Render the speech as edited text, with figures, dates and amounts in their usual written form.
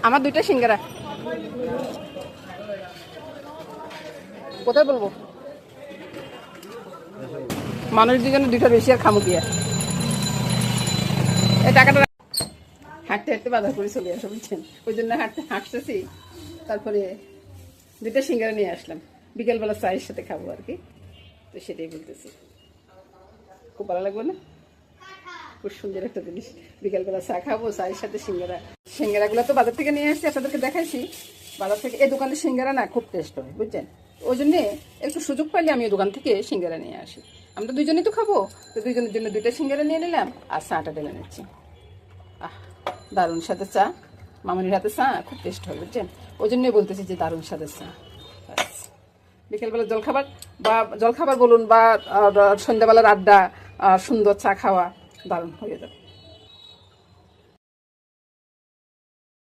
আমার 2টা সিঙ্গারা। কোথায় বলবো? মানুষ 2জনে 2টা বেশি আর খামু দিয়া। এই টাকাটা হাঁটতে হাঁটতে বাজার করে চলে আসা, বুঝছেন? ওই জন্য হাঁটতেছি। তারপরে 2টা সিঙ্গারা নিয়ে আসলাম, বিকেলবেলা চায়ের সাথে খাবো আর কি। তো সেটাই বলতেছি, খুব ভালো লাগবে না? খুব সুন্দর একটা জিনিস, বিকেলবেলা চা খাবো, চায়ের সাথে সিঙ্গারা। সিঙ্গারাগুলো তো বাজার থেকে নিয়ে আসছি, আপনাদেরকে দেখাইছি বাজার থেকে। এই দোকানের সিঙ্গারা না খুব টেস্ট হয়, বুঝছেন? ওই জন্যে একটু সুযোগ পাইলে আমি ওই দোকান থেকে সিঙ্গারা নিয়ে আসি। আমরা 2জনেই তো খাবো, তো 2জনের জন্য 2টা সিঙ্গারা নিয়ে নিলাম আর চাটা ঢেলে নিচ্ছি। আহ, দারুণ সাথে চা, মামনির হাতে চা খুব টেস্ট হয়, বুঝছেন? ওই জন্যই বলতেছি যে দারুণ স্বাদের চা। বিকেলবেলা জলখাবার বলুন বা সন্ধ্যাবেলার আড্ডা, সুন্দর চা খাওয়া দারুণ হয়ে যাবে।